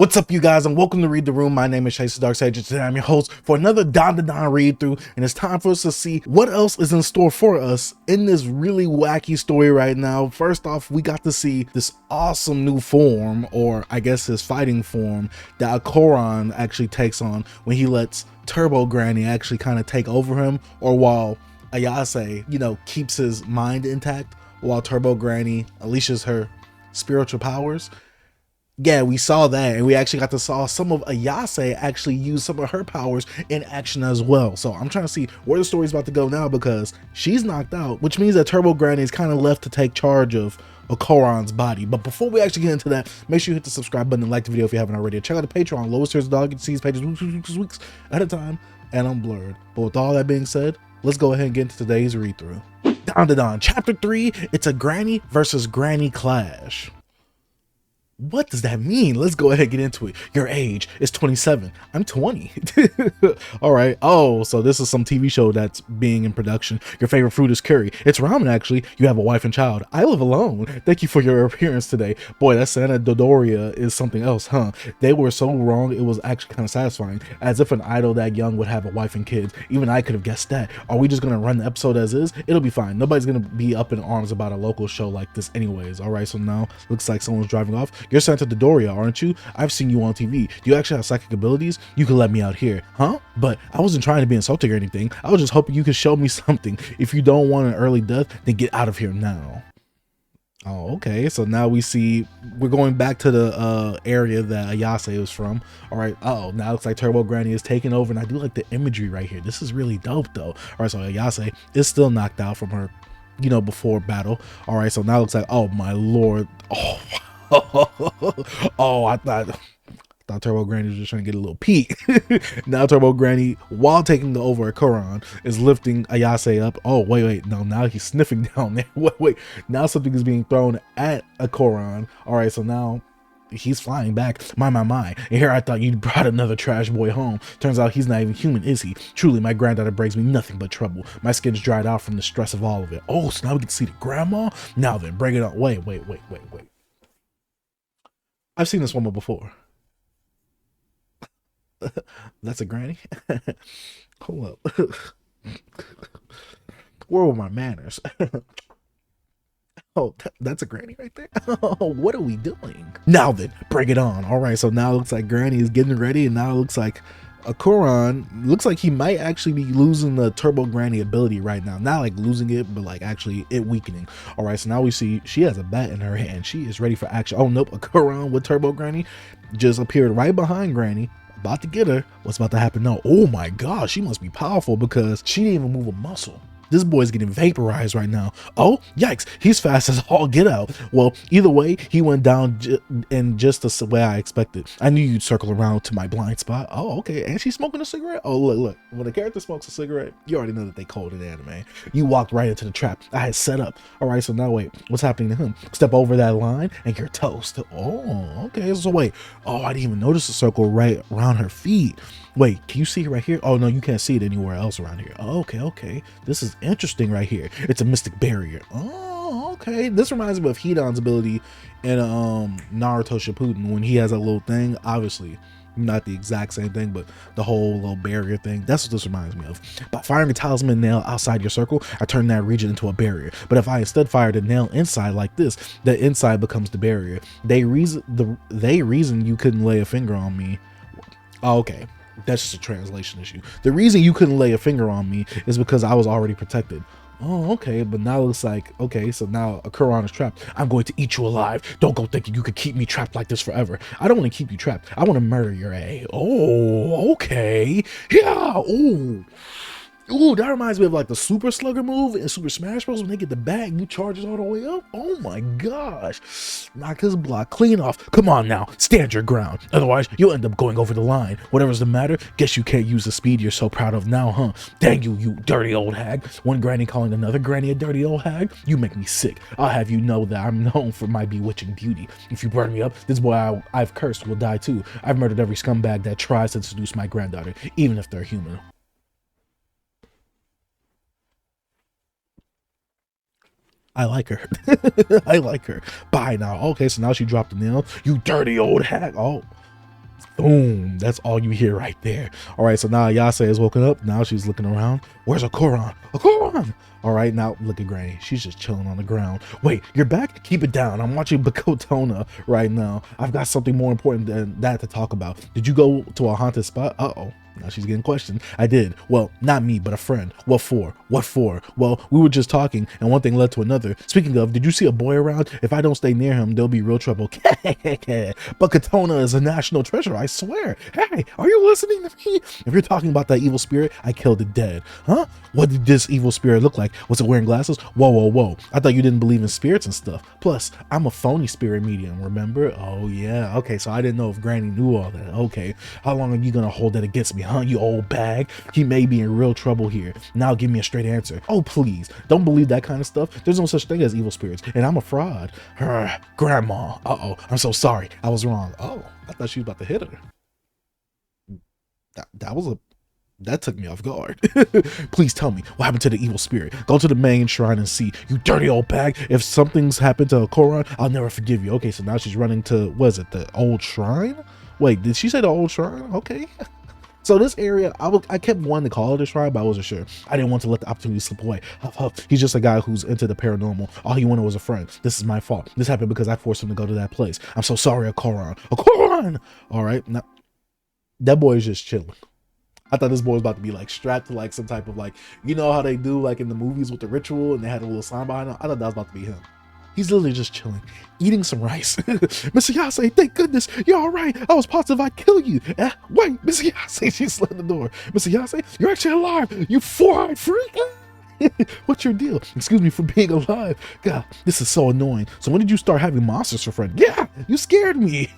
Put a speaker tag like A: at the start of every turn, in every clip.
A: What's up, you guys, and welcome to Read the Room. My name is Chase the Dark Sage, and today I'm your host for another Dandadan read through, and it's time for us to see what else is in store for us in this really wacky story right now. First off, we got to see this awesome new form, or I guess his fighting form, that Koran actually takes on when he lets Turbo Granny actually kind of take over him, or while Ayase, keeps his mind intact, while Turbo Granny unleashes her spiritual powers. Yeah, we saw that, and we actually got to saw some of Ayase actually use some of her powers in action as well. So I'm trying to see where the story's about to go now, because she's knocked out, which means that Turbo Granny is kind of left to take charge of Koran's body. But before we actually get into that, make sure you hit the subscribe button and like the video if you haven't already. Check out the Patreon, lowest tiers of dog. You can see these pages weeks at a time, and I'm blurred. But with all that being said, let's go ahead and get into today's read through. Dandadan, Chapter 3. It's a Granny versus Granny clash. What does that mean? Let's go ahead and get into it. Your age is 27. I'm 20. All right. Oh, so this is some TV show that's being in production. Your favorite fruit is curry. It's ramen, actually. You have a wife and child. I live alone. Thank you for your appearance today. Boy, that Santa Dodoria is something else, huh? They were so wrong. It was actually kind of satisfying. As if an idol that young would have a wife and kids. Even I could have guessed that. Are we just going to run the episode as is? It'll be fine. Nobody's going to be up in arms about a local show like this anyways. All right. So now looks like someone's driving off. You're Santa Dodoria, aren't you? I've seen you on TV. Do you actually have psychic abilities? You can let me out here, huh? But I wasn't trying to be insulting or anything. I was just hoping you could show me something. If you don't want an early death, then get out of here now. Oh, okay. So now we see we're going back to the area that Ayase was from. All right. Oh, now it looks like Turbo Granny is taking over, and I do like the imagery right here. This is really dope, though. All right. So Ayase is still knocked out from her, before battle. All right. So now it looks like, oh my lord. Oh. Oh, I thought Turbo Granny was just trying to get a little peek. Now Turbo Granny, while taking the over at Koran, is lifting Ayase up. Oh, wait. No, now he's sniffing down there. Wait. Now something is being thrown at a Koran. All right, so now he's flying back. My. And here I thought you brought another trash boy home. Turns out he's not even human, is he? Truly, my granddaughter brings me nothing but trouble. My skin's dried out from the stress of all of it. Oh, so now we can see the grandma? Now then, bring it on. Wait. I've seen this woman before. That's a granny? Hold up. Where were my manners? Oh, that's a granny right there. Oh, what are we doing? Now then, bring it on. All right, so now it looks like Granny is getting ready, and now it looks like Koran looks like he might actually be losing the Turbo Granny ability right now. Not like losing it, but like actually it weakening. All right, so now we see she has a bat in her hand. She is ready for action. Oh nope, a Koran with Turbo Granny just appeared right behind Granny, about to get her. What's about to happen now? Oh my gosh, she must be powerful, because she didn't even move a muscle. This boy's getting vaporized right now. Oh, yikes. He's fast as all get out. Well, either way, he went down in just the way I expected. I knew you'd circle around to my blind spot. Oh, okay. And she's smoking a cigarette? Oh, look. When a character smokes a cigarette, you already know that they cold in anime. You walked right into the trap I had set up. All right, so now wait. What's happening to him? Step over that line and you're toast. Oh, okay. So wait. Oh, I didn't even notice the circle right around her feet. Wait, can you see it right here? Oh no, you can't see it anywhere else around here. Oh, okay. This is interesting right here. It's a mystic barrier. Oh, okay. This reminds me of Hidan's ability in Naruto Shippuden, when he has a little thing. Obviously not the exact same thing, but the whole little barrier thing. That's what this reminds me of. By firing a talisman nail outside your circle, I turn that region into a barrier. But if I instead fired a nail inside like this, the inside becomes the barrier. They reason you couldn't lay a finger on me. Oh, okay. That's just a translation issue. The reason you couldn't lay a finger on me is because I was already protected. Oh, okay, but now it looks like, okay, so now a Koran is trapped. I'm going to eat you alive. Don't go thinking you could keep me trapped like this forever. I don't want to keep you trapped. I want to murder your A. Oh, okay. Yeah, Ooh, that reminds me of like the Super Slugger move in Super Smash Bros. When they get the bag, you charges all the way up. Oh my gosh. Knock his block clean off. Come on now, stand your ground. Otherwise, you'll end up going over the line. Whatever's the matter, guess you can't use the speed you're so proud of now, huh? Dang you, you dirty old hag. One granny calling another granny a dirty old hag? You make me sick. I'll have you know that I'm known for my bewitching beauty. If you burn me up, this boy I've cursed will die too. I've murdered every scumbag that tries to seduce my granddaughter, even if they're human. I like her. I like her. Bye now. Okay, so now she dropped the nail. You dirty old hack. Oh, Boom. That's all you hear right there. All right, so now Yase has woken up. Now she's looking around. Where's Akoran? Akoran! All right, now look at Granny. She's just chilling on the ground. Wait, you're back? Keep it down. I'm watching Bakotona right now. I've got something more important than that to talk about. Did you go to a haunted spot? Uh-oh. Now she's getting questioned. I did. Well, not me, but a friend. What for? What for? Well, we were just talking and one thing led to another. Speaking of, did you see a boy around? If I don't stay near him, there'll be real trouble. But Katona is a national treasure, I swear. Hey, are you listening to me? If you're talking about that evil spirit, I killed it dead. Huh? What did this evil spirit look like? Was it wearing glasses? Whoa, whoa, whoa. I thought you didn't believe in spirits and stuff. Plus, I'm a phony spirit medium, remember? Oh, yeah. Okay, so I didn't know if Granny knew all that. Okay. How long are you gonna hold that against me, huh, you old bag? He may be in real trouble here. Now give me a straight answer. Oh, please. Don't believe that kind of stuff. There's no such thing as evil spirits, and I'm a fraud. Grandma. Uh-oh. I'm so sorry. I was wrong. Oh, I thought she was about to hit her. That took me off guard. Please tell me what happened to the evil spirit. Go to the main shrine and see. You dirty old bag. If something's happened to Koran, I'll never forgive you. Okay, so now she's running to, what is it, the old shrine? Wait, did she say the old shrine? Okay. So this area, I kept wanting to call it a shrine, but I wasn't sure. I didn't want to let the opportunity slip away. Huff, huff. He's just a guy who's into the paranormal. All he wanted was a friend. This is my fault. This happened because I forced him to go to that place. I'm so sorry, Koran. Koran! All right, now that boy is just chilling. I thought this boy was about to be like strapped to like some type of like, you know how they do like in the movies with the ritual and they had a little sign behind him. I thought that was about to be him. He's literally just chilling, eating some rice. Mr. Yase, thank goodness, you're all right. I was positive I'd kill you. Wait, Mr. Yase, she slammed the door. Mr. Yase, you're actually alive. You four-eyed freak. What's your deal? Excuse me for being alive. God, this is so annoying. So when did you start having monsters for friends? Yeah, you scared me.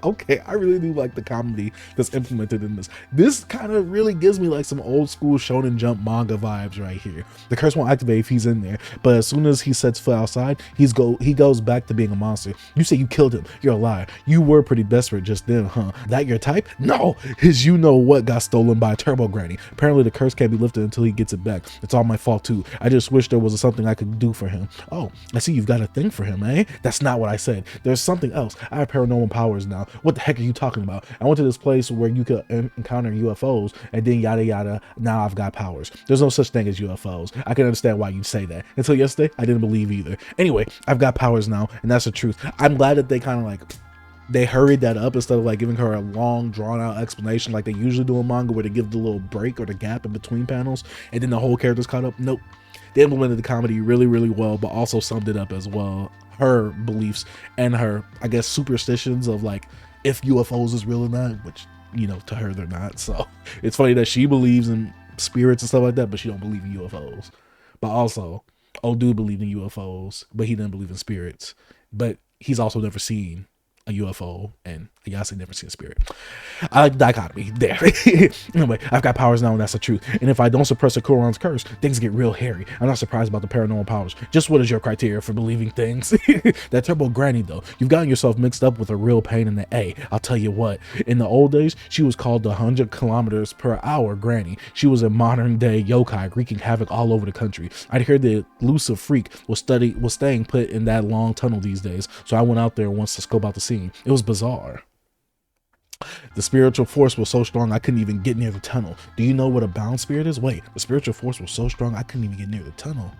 A: Okay, I really do like the comedy that's implemented in this. This kind of really gives me like some old school Shonen Jump manga vibes right here. The curse won't activate if he's in there, but as soon as he sets foot outside, he goes back to being a monster. You say you killed him. You're a liar. You were pretty desperate just then, huh? That your type? No, his you know what got stolen by a turbo granny. Apparently the curse can't be lifted until he gets it back. It's all my fault too. I just wish there was something I could do for him. Oh, I see you've got a thing for him, eh? That's not what I said. There's something else. I have paranormal powers now. What the heck are you talking about? I went to this place where you could encounter UFOs and then yada yada. Now I've got powers. There's no such thing as UFOs. I can understand why you'd say that. Until yesterday, I didn't believe either. Anyway, I've got powers now, and that's the truth. I'm glad that they kind of like they hurried that up instead of like giving her a long drawn out explanation like they usually do in manga where they give the little break or the gap in between panels and then the whole character's caught up. Nope. They implemented the comedy really, really well, but also summed it up as well. Her beliefs and her, I guess, superstitions of like if UFOs is real or not, which, you know, to her they're not. So it's funny that she believes in spirits and stuff like that, but she don't believe in UFOs. But also, old dude believed in UFOs, but he didn't believe in spirits. But he's also never seen a UFO, and Ayase never seen a spirit. I like the dichotomy there. Anyway, I've got powers now, and that's the truth. And if I don't suppress a Koran's curse, things get real hairy. I'm not surprised about the paranormal powers. Just what is your criteria for believing things? That turbo granny, though, you've gotten yourself mixed up with a real pain in the A. I'll tell you what. In the old days, she was called the 100 kilometers per hour granny. She was a modern day yokai, wreaking havoc all over the country. I'd heard the elusive freak was staying put in that long tunnel these days, so I went out there once to scope out the scene. It was bizarre. The spiritual force was so strong I couldn't even get near the tunnel. Do you know what a bound spirit is? Wait, the spiritual force was so strong I couldn't even get near the tunnel.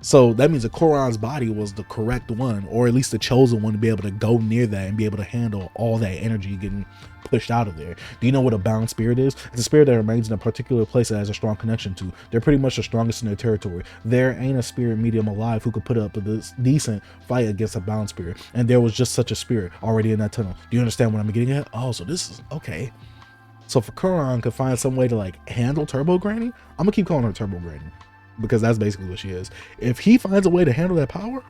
A: So that means that Koran's body was the correct one, or at least the chosen one, to be able to go near that and be able to handle all that energy getting pushed out of there. Do you know what a bound spirit is? It's a spirit that remains in a particular place that has a strong connection to. They're pretty much the strongest in their territory. There ain't a spirit medium alive who could put up a decent fight against a bound spirit. And there was just such a spirit already in that tunnel. Do you understand what I'm getting at? Oh, so this is okay. So if Koran could find some way to like handle Turbo Granny, I'm gonna keep calling her Turbo Granny, because that's basically what she is. If he finds a way to handle that power,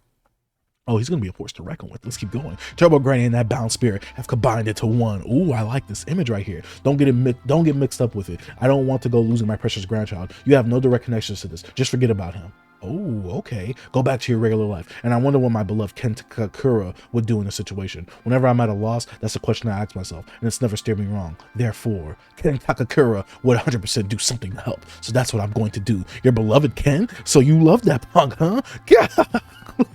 A: oh, he's gonna be a force to reckon with. Let's keep going. Turbo Granny and that bound spirit have combined into one. Ooh, I like this image right here. Don't get mixed up with it. I don't want to go losing my precious grandchild. You have no direct connections to this. Just forget about him. Oh, okay. Go back to your regular life. And I wonder what my beloved Ken Takakura would do in a situation. Whenever I'm at a loss, that's a question I ask myself, and it's never steered me wrong. Therefore, Ken Takakura would 100% do something to help. So that's what I'm going to do. Your beloved Ken? So you love that punk, huh? God.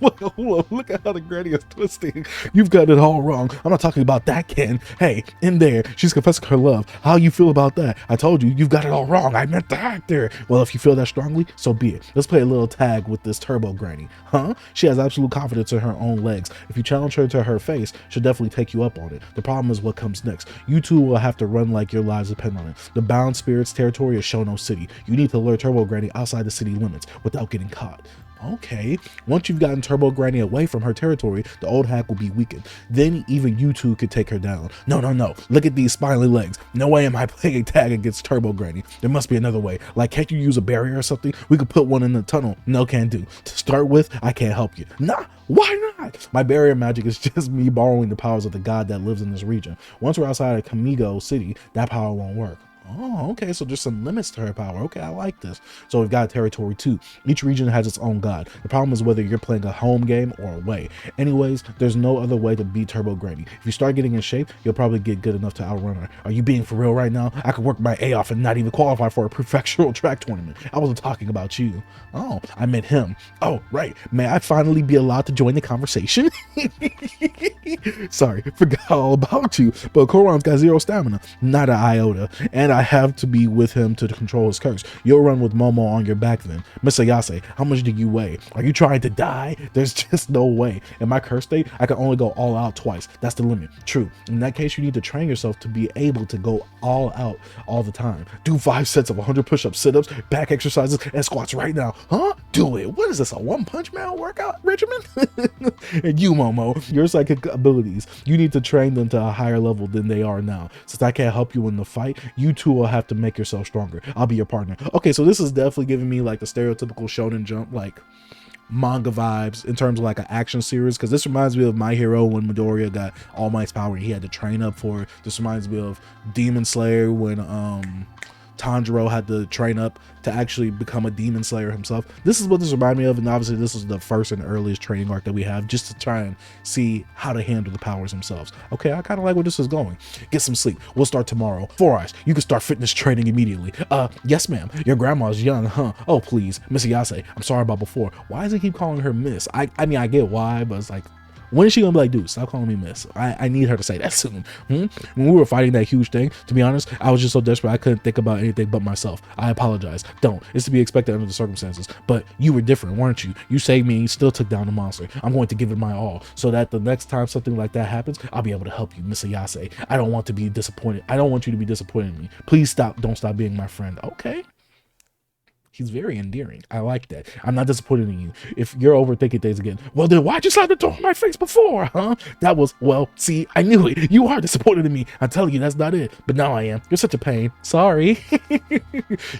A: Look at how the granny is twisting. You've got it all wrong. I'm not talking about that Ken. Hey, in there, she's confessing her love. How you feel about that? I told you, you've got it all wrong. I meant the actor. Well, if you feel that strongly, so be it. Let's play a little tag with this turbo granny. Huh? She has absolute confidence in her own legs. If you challenge her to her face, she'll definitely take you up on it. The problem is what comes next. You two will have to run like your lives depend on it. The bound spirits territory is Shono City. You need to lure Turbo Granny outside the city limits without getting caught. Okay, once you've gotten Turbo Granny away from her territory, the old hack will be weakened. Then even you two could take her down. No, look at these spiny legs. No way am I playing a tag against Turbo Granny. There must be another way. Like, can't you use a barrier or something? We could put one in the tunnel. No, can't do. To start with, I can't help you. Nah, why not? My barrier magic is just me borrowing the powers of the god that lives in this region. Once we're outside of Kamigo City, that power won't work. Oh, okay, so there's some limits to her power. Okay, I like this. So we've got territory 2. Each region has its own god. The problem is whether you're playing a home game or away. Anyways, there's no other way to beat Turbo Granny. If you start getting in shape, you'll probably get good enough to outrun her. Are you being for real right now? I could work my A off and not even qualify for a professional track tournament. I wasn't talking about you. Oh, I meant him. Oh, right. May I finally be allowed to join the conversation? Sorry, forgot all about you. But Koron's got 0 stamina, not an iota. And I have to be with him to control his curse. You'll run with Momo on your back then. Miss Ayase, how much do you weigh? Are you trying to die? There's just no way. In my curse state, I can only go all out twice. That's the limit. True. In that case, you need to train yourself to be able to go all out all the time. Do 5 sets of 100 push-ups, sit-ups, back exercises, and squats right now. Huh? Do it. What is this, a One Punch Man workout regimen? And you, Momo, your psychic abilities, you need to train them to a higher level than they are now. Since I can't help you in the fight, you two will have to make yourself stronger. I'll be your partner. Okay, so this is definitely giving me like the stereotypical Shonen Jump, like manga vibes in terms of like an action series, because this reminds me of My Hero when Midoriya got All Might's power and he had to train up for it. This reminds me of Demon Slayer when Tanjiro had to train up to actually become a demon slayer himself. This is what this reminded me of, and obviously this is the first and earliest training arc that we have, just to try and see how to handle the powers themselves. Okay, I kind of like where this is going. Get some sleep. We'll start tomorrow. 4 Eyes, you can start fitness training immediately. Yes ma'am. Your grandma's young, huh? Oh please, Miss Ayase, I'm sorry about before. Why does he keep calling her Miss? I mean, I get why, but it's like, when is she gonna be like, dude, stop calling me Miss? I need her to say that soon. When we were fighting that huge thing, to be honest, I was just so desperate I couldn't think about anything but myself. I apologize. Don't. It's to be expected under the circumstances. But you were different, weren't you? You saved me and you still took down the monster. I'm going to give it my all so that the next time something like that happens, I'll be able to help you, Miss Ayase. I don't want to be disappointed. I don't want you to be disappointed in me. Please stop. Don't stop being my friend. Okay. He's very endearing. I like that. I'm not disappointed in you. If you're overthinking things again, well then why'd you slap the door in my face before, huh? That was, well, see, I knew it. You are disappointed in me. I'm telling you, that's not it. But now I am. You're such a pain. Sorry.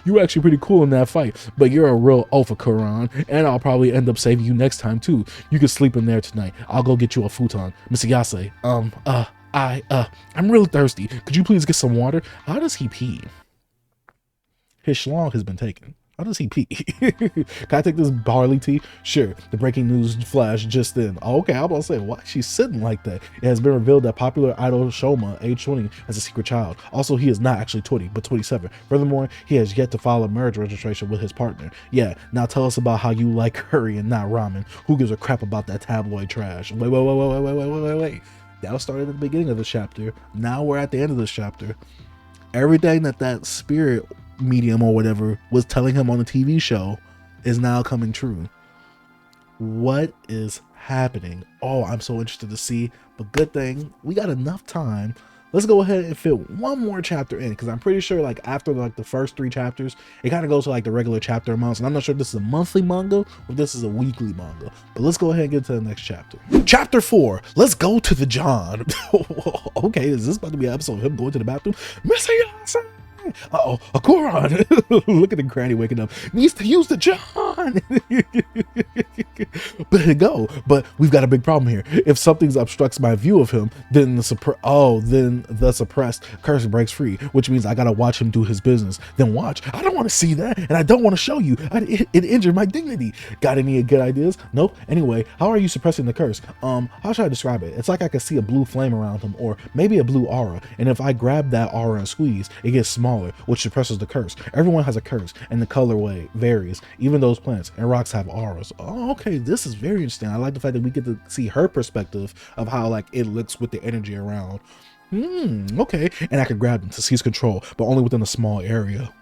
A: You were actually pretty cool in that fight, but you're a real alpha, Quran, and I'll probably end up saving you next time too. You can sleep in there tonight. I'll go get you a futon. Miss Ayase, I'm really thirsty. Could you please get some water? How does he pee? His schlong has been taken. How does he pee? Can I take this barley tea? Sure. The breaking news flash just then. Oh, okay, I'm about to say, why is she sitting like that? It has been revealed that popular idol Shoma, age 20, has a secret child. Also, he is not actually 20, but 27. Furthermore, he has yet to file a marriage registration with his partner. Yeah, now tell us about how you like curry and not ramen. Who gives a crap about that tabloid trash? Wait. That was started at the beginning of the chapter. Now we're at the end of this chapter. Everything that spirit medium or whatever was telling him on the TV show is now coming true. What is happening? Oh, I'm so interested to see, but good thing we got enough time. Let's go ahead and fit one more chapter in, because I'm pretty sure like after like the first 3 chapters, it kind of goes to like the regular chapter amounts, and I'm not sure if this is a monthly manga or if this is a weekly manga. But let's go ahead and get to the next chapter. Chapter 4. Let's go to the John. Okay, is this about to be an episode of him going to the bathroom? Miss Ayase! Uh-oh, a Goron. Look at the granny waking up. Needs to use the John. But go. But we've got a big problem here. If something obstructs my view of him, then the suppressed curse breaks free, which means I gotta watch him do his business. Then watch. I don't want to see that, and I don't want to show you. It injured my dignity. Got any good ideas? Nope. Anyway, how are you suppressing the curse? How should I describe it? It's like I can see a blue flame around him, or maybe a blue aura, and if I grab that aura and squeeze, it gets smaller, which suppresses the curse. Everyone has a curse, and the colorway varies. Even those plants and rocks have auras. Oh, okay, this is very interesting. I like the fact that we get to see her perspective of how like it looks with the energy around. Okay, and I can grab him to seize control, but only within a small area.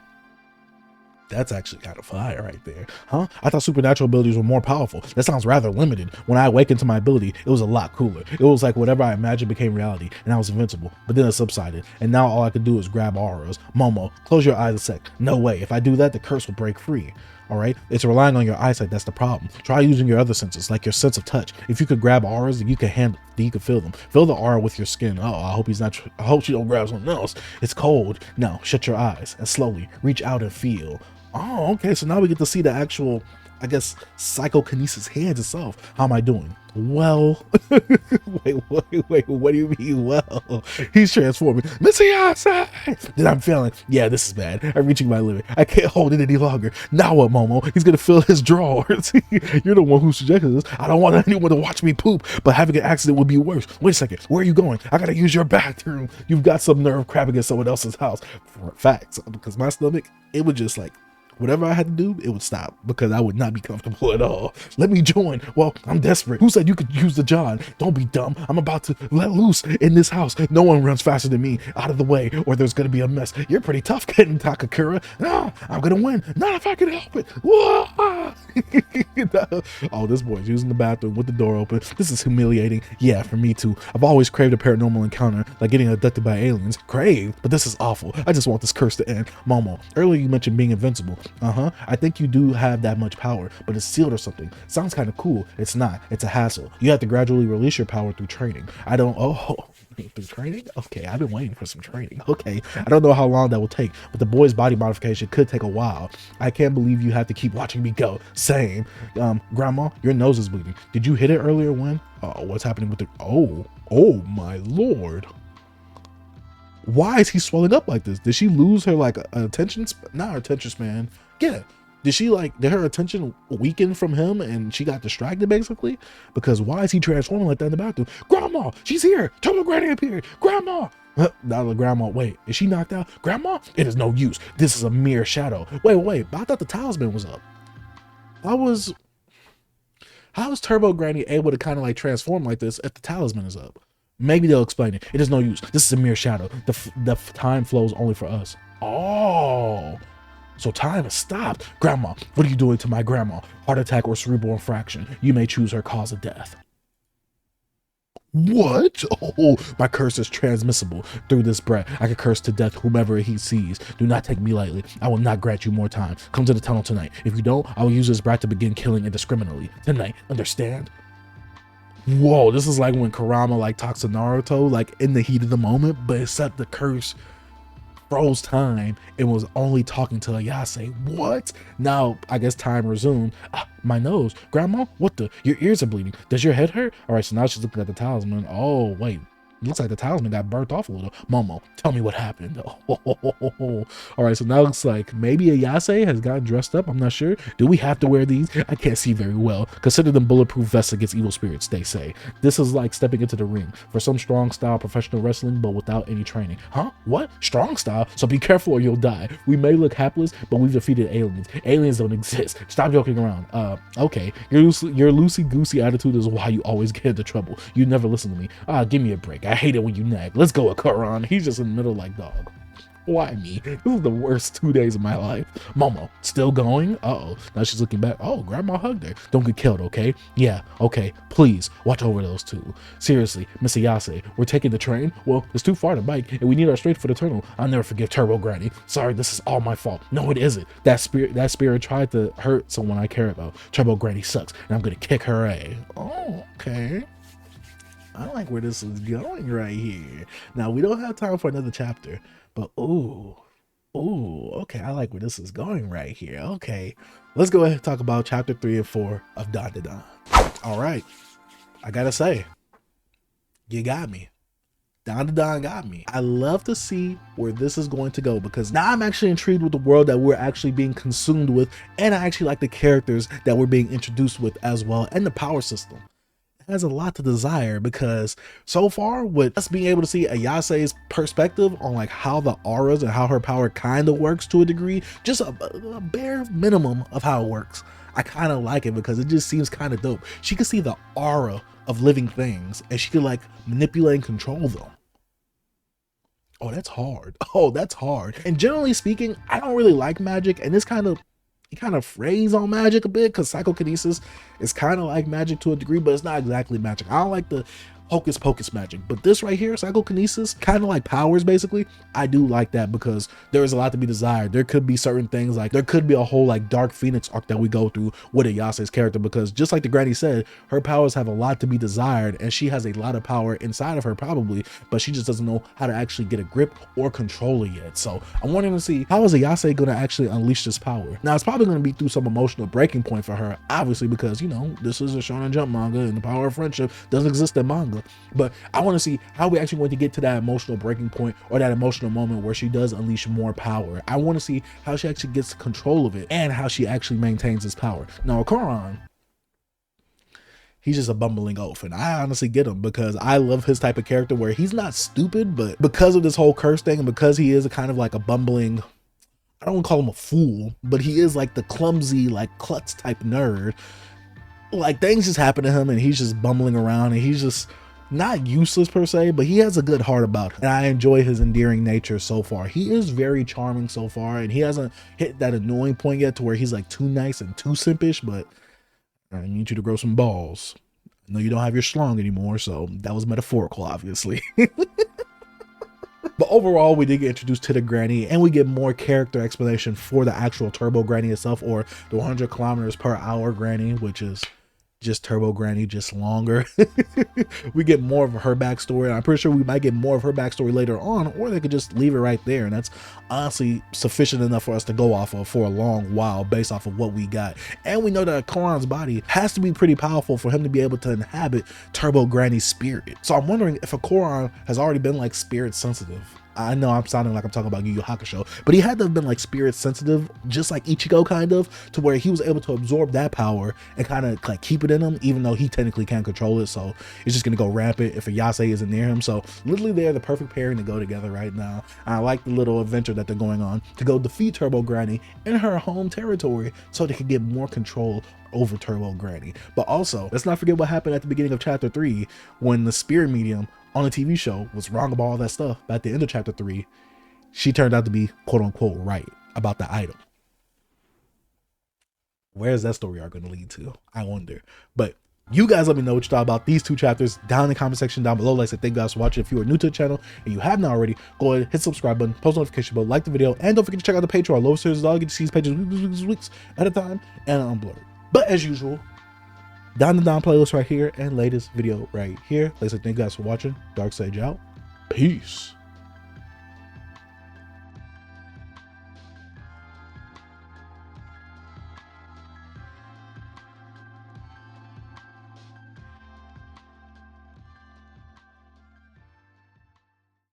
A: That's actually kind of fire right there, huh? I thought supernatural abilities were more powerful. That sounds rather limited. When I awakened to my ability, it was a lot cooler. It was like whatever I imagined became reality, and I was invincible. But then it subsided, and now all I could do is grab auras. Momo, close your eyes a sec. No way. If I do that, the curse will break free. All right, it's relying on your eyesight. That's the problem. Try using your other senses, like your sense of touch. If you could grab auras, you can feel them. Feel the aura with your skin. Oh, I hope I hope you don't grab something else. It's cold. Now shut your eyes and slowly reach out and feel. Oh, okay. So now we get to see the actual, I guess, psychokinesis hands itself. How am I doing? Well, wait, what do you mean? Well, he's transforming. Missy outside. Then I'm feeling, yeah, this is bad. I'm reaching my limit. I can't hold it any longer. Now what, Momo? He's gonna fill his drawers. You're the one who suggested this. I don't want anyone to watch me poop, but having an accident would be worse. Wait a second. Where are you going? I gotta use your bathroom. You've got some nerve crabbing at someone else's house. For a fact, because my stomach, it would just like, whatever I had to do, it would stop because I would not be comfortable at all. Let me join. Well, I'm desperate. Who said you could use the John? Don't be dumb. I'm about to let loose in this house. No one runs faster than me. Out of the way, or there's going to be a mess. You're pretty tough, Ken Takakura. I'm going to win. Not if I can help it. Oh, this boy's using the bathroom with the door open. This is humiliating. Yeah, for me too. I've always craved a paranormal encounter, like getting abducted by aliens. Crave? But this is awful. I just want this curse to end. Momo, earlier you mentioned being invincible. I think you do have that much power, but it's sealed or something. Sounds kind of cool. It's not. It's a hassle. You have to gradually release your power through training. Through training? Okay, I've been waiting for some training. Okay, I don't know how long that will take, but the boy's body modification could take a while. I can't believe you have to keep watching me go. Same. Grandma, your nose is bleeding. Did you hit it earlier when? What's happening with the... Oh my lord. Why is he swelling up like this? Did she lose her like attention? Not her attention span. Yeah. Did her attention weaken from him and she got distracted basically? Because why is he transforming like that in the bathroom? Grandma, she's here. Turbo Granny appeared. Grandma. Now the grandma, wait, is she knocked out? Grandma, it is no use. This is a mere shadow. Wait, but I thought the talisman was up. How is Turbo Granny able to kind of like transform like this if the talisman is up? Maybe they'll explain it. It is no use. This is a mere shadow. The time flows only for us. Oh, so time has stopped. Grandma, what are you doing to my grandma? Heart attack or cerebral infraction. You may choose her cause of death. What? Oh, my curse is transmissible through this breath. I can curse to death whomever he sees. Do not take me lightly. I will not grant you more time. Come to the tunnel tonight. If you don't, I will use this breath to begin killing indiscriminately. Tonight, understand? Whoa, this is like when Kurama like talks to Naruto like in the heat of the moment, but except the curse froze time and was only talking to Ayase. What? Now I guess time resumed. My nose. Grandma, what the? Your ears are bleeding. Does your head hurt? All right, so now she's looking at the talisman. Oh wait, looks like the talisman got burnt off a little. Momo, tell me what happened. All right, so now it looks like maybe Ayase has gotten dressed up. I'm not sure. Do we have to wear these? I can't see very well. Consider them bulletproof vests against evil spirits, they say. This is like stepping into the ring for some strong style professional wrestling, but without any training. Huh? What? Strong style? So be careful or you'll die. We may look hapless, but we've defeated aliens. Aliens don't exist. Stop joking around. Okay. Your loosey-goosey attitude is why you always get into trouble. You never listen to me. Give me a break. I hate it when you nag. Let's go, Akaran. He's just in the middle like, dog. Why me? This is the worst 2 days of my life. Momo, still going? Uh-oh. Now she's looking back. Oh, grandma hugged her. Don't get killed, okay? Yeah, okay. Please, watch over those two. Seriously, Miss Ayase, we're taking the train? Well, it's too far to bike, and we need our strength for the tunnel. I'll never forgive Turbo Granny. Sorry, this is all my fault. No, it isn't. That spirit tried to hurt someone I care about. Turbo Granny sucks, and I'm gonna kick her ass. Oh, okay. I like where this is going right here. Now, we don't have time for another chapter, but ooh, Ooh, okay, I like where this is going right here. Okay, let's go ahead and talk about chapter 3 and 4 of Dandadan. All right, I gotta say, you got me. Dandadan got me. I love to see where this is going to go, because now I'm actually intrigued with the world that we're actually being consumed with, and I actually like the characters that we're being introduced with as well, and the power system. Has a lot to desire, because so far with us being able to see Ayase's perspective on like how the auras and how her power kind of works to a degree, just a bare minimum of how it works, I kind of like it because it just seems kind of dope. She could see the aura of living things and she could like manipulate and control them. Oh, that's hard. Oh, that's hard. And generally speaking, I don't really like magic, and this kind of frays on magic a bit, because psychokinesis is kind of like magic to a degree, but it's not exactly magic. I don't like the hocus pocus magic, but this right here, psychokinesis, kind of like powers basically, I do like that, because there is a lot to be desired. There could be certain things, like there could be a whole like Dark Phoenix arc that we go through with Ayase's character, because just like the granny said, her powers have a lot to be desired, and she has a lot of power inside of her probably, but she just doesn't know how to actually get a grip or control it yet. So I'm wanting to see, how is Ayase going to actually unleash this power? Now it's probably going to be through some emotional breaking point for her, obviously, because you know this is a Shonen Jump manga and the power of friendship doesn't exist in manga. But I want to see how we actually going to get to that emotional breaking point, or that emotional moment where she does unleash more power. I want to see how she actually gets control of it and how she actually maintains this power. Now Koran, he's just a bumbling oaf, and I honestly get him, because I love his type of character where he's not stupid, but because of this whole curse thing, and because he is a kind of like a bumbling, I don't want to call him a fool, but he is like the clumsy, like klutz type nerd. Like things just happen to him and he's just bumbling around, and he's just not useless per se, but he has a good heart about him, and I enjoy his endearing nature so far. He is very charming so far, and he hasn't hit that annoying point yet to where he's like too nice and too simpish, but I need you to grow some balls. I know you don't have your schlong anymore, so that was metaphorical, obviously. But overall, we did get introduced to the granny, and we get more character explanation for the actual Turbo Granny itself, or the 100 kilometers per hour granny, which is just Turbo Granny, just longer. We get more of her backstory, and I'm pretty sure we might get more of her backstory later on, or they could just leave it right there, and that's honestly sufficient enough for us to go off of for a long while based off of what we got. And we know that Koran's body has to be pretty powerful for him to be able to inhabit Turbo Granny's spirit. So I'm wondering if a Koran has already been like spirit sensitive. I know I'm sounding like I'm talking about Yu Yu Hakusho, but he had to have been like spirit sensitive, just like Ichigo kind of, to where he was able to absorb that power and kind of like keep it in him, even though he technically can't control it. So it's just gonna go rampant if Ayase isn't near him. So literally they're the perfect pairing to go together right now. And I like the little adventure that they're going on to go defeat Turbo Granny in her home territory, so they can get more control over Turbo Granny. But also, let's not forget what happened at the beginning of chapter 3 when the spirit medium on the TV show was wrong about all that stuff. But at the end of chapter 3, she turned out to be quote unquote right about the item. Where is that story arc going to lead to? I wonder. But you guys let me know what you thought about these two chapters down in the comment section down below. Like I said, thank you guys for watching. If you are new to the channel and you have not already, go ahead, hit the subscribe button, post notification bell, like the video, and don't forget to check out the Patreon. Lower series dog, get to see these pages weeks at a time and unblurred. But as usual, Dandadan playlist right here and latest video right here. Like I said, thank you guys for watching. Dark Sage out. Peace.